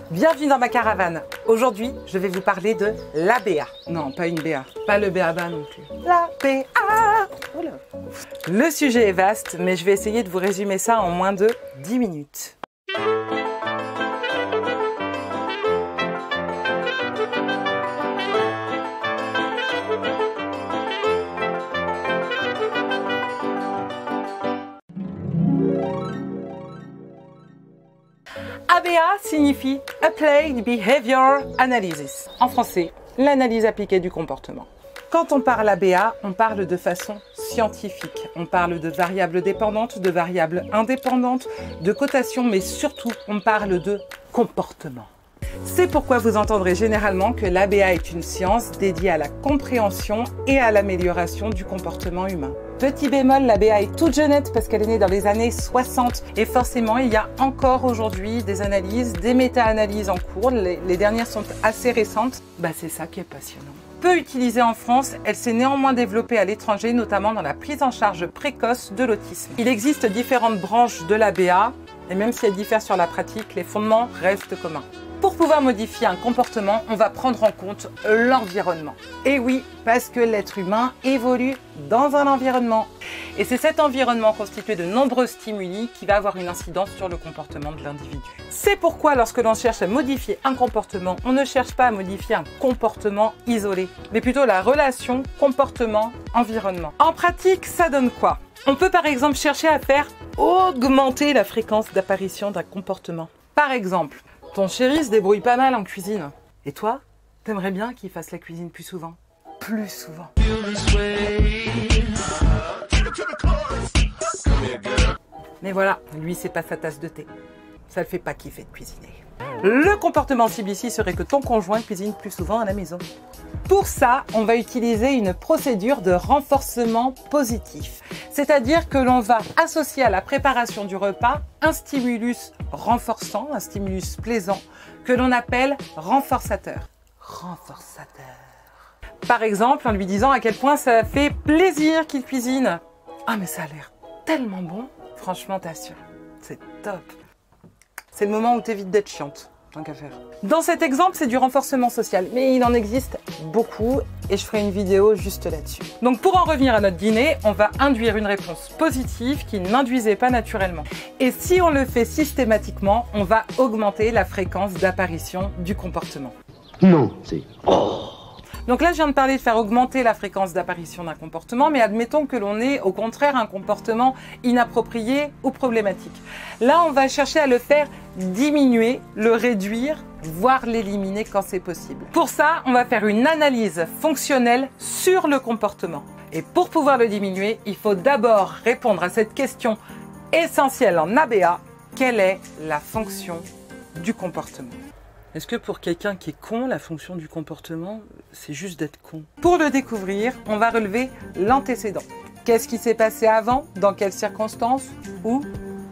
Bienvenue dans ma caravane. Aujourd'hui, je vais vous parler de l'ABA. Non, pas une BA, pas le BABA non plus. L'ABA. Oula. Le sujet est vaste, mais je vais essayer de vous résumer ça en moins de 10 minutes. ABA signifie Applied Behavior Analysis. En français, l'analyse appliquée du comportement. Quand on parle ABA, on parle de façon scientifique. On parle de variables dépendantes, de variables indépendantes, de cotations, mais surtout, on parle de comportement. C'est pourquoi vous entendrez généralement que l'ABA est une science dédiée à la compréhension et à l'amélioration du comportement humain. Petit bémol, l'ABA est toute jeunette parce qu'elle est née dans les années 60 et forcément il y a encore aujourd'hui des analyses, des méta-analyses en cours. Les dernières sont assez récentes. C'est ça qui est passionnant. Peu utilisée en France, elle s'est néanmoins développée à l'étranger, notamment dans la prise en charge précoce de l'autisme. Il existe différentes branches de l'ABA et même si elles diffèrent sur la pratique, les fondements restent communs. Pour pouvoir modifier un comportement, on va prendre en compte l'environnement. Et oui, parce que l'être humain évolue dans un environnement. Et c'est cet environnement constitué de nombreux stimuli qui va avoir une incidence sur le comportement de l'individu. C'est pourquoi lorsque l'on cherche à modifier un comportement, on ne cherche pas à modifier un comportement isolé, mais plutôt la relation comportement-environnement. En pratique, ça donne quoi? On peut par exemple chercher à faire augmenter la fréquence d'apparition d'un comportement. Par exemple, ton chéri se débrouille pas mal en cuisine. Et toi, t'aimerais bien qu'il fasse la cuisine plus souvent? Plus souvent. Mais voilà, lui, c'est pas sa tasse de thé. Ça le fait pas kiffer de cuisiner. Le comportement cible ici serait que ton conjoint cuisine plus souvent à la maison. Pour ça, on va utiliser une procédure de renforcement positif. C'est-à-dire que l'on va associer à la préparation du repas un stimulus renforçant, un stimulus plaisant, que l'on appelle renforçateur. Renforçateur. Par exemple, en lui disant à quel point ça fait plaisir qu'il cuisine. Ah mais ça a l'air tellement bon. Franchement, t'assures, c'est top. C'est le moment où t'évites d'être chiante, tant qu'à faire. Dans cet exemple, c'est du renforcement social, mais il en existe beaucoup et je ferai une vidéo juste là-dessus. Donc pour en revenir à notre dîner, on va induire une réponse positive qui n'induisait pas naturellement. Et si on le fait systématiquement, on va augmenter la fréquence d'apparition du comportement. Non, c'est... Donc là, je viens de parler de faire augmenter la fréquence d'apparition d'un comportement, mais admettons que l'on ait au contraire un comportement inapproprié ou problématique. Là, on va chercher à le faire diminuer, le réduire, voire l'éliminer quand c'est possible. Pour ça, on va faire une analyse fonctionnelle sur le comportement. Et pour pouvoir le diminuer, il faut d'abord répondre à cette question essentielle en ABA. Quelle est la fonction du comportement ? Est-ce que pour quelqu'un qui est con, la fonction du comportement, c'est juste d'être con? Pour le découvrir, on va relever l'antécédent. Qu'est-ce qui s'est passé avant? Dans quelles circonstances? Où?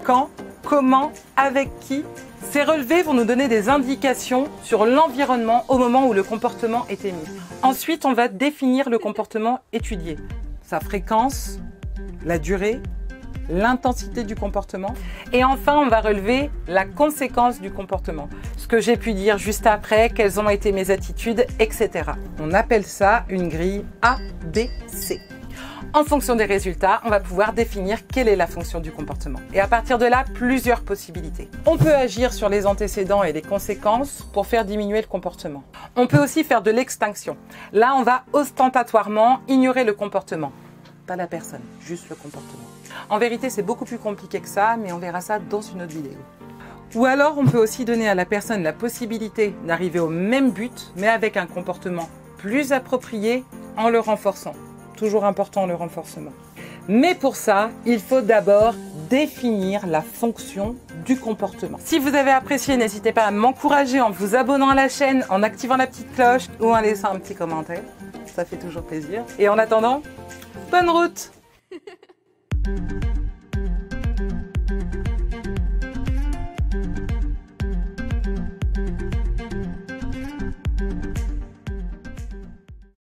Quand? Comment? Avec qui? Ces relevés vont nous donner des indications sur l'environnement au moment où le comportement est émis. Ensuite, on va définir le comportement étudié. Sa fréquence, la durée, l'intensité du comportement. Et enfin, on va relever la conséquence du comportement. Ce que j'ai pu dire juste après, quelles ont été mes attitudes, etc. On appelle ça une grille ABC. En fonction des résultats, on va pouvoir définir quelle est la fonction du comportement. Et à partir de là, plusieurs possibilités. On peut agir sur les antécédents et les conséquences pour faire diminuer le comportement. On peut aussi faire de l'extinction. Là, on va ostentatoirement ignorer le comportement. Pas la personne, juste le comportement. En vérité, c'est beaucoup plus compliqué que ça, mais on verra ça dans une autre vidéo. Ou alors, on peut aussi donner à la personne la possibilité d'arriver au même but, mais avec un comportement plus approprié en le renforçant. Toujours important le renforcement. Mais pour ça, il faut d'abord définir la fonction du comportement. Si vous avez apprécié, n'hésitez pas à m'encourager en vous abonnant à la chaîne, en activant la petite cloche ou en laissant un petit commentaire. Ça fait toujours plaisir. Et en attendant, bonne route!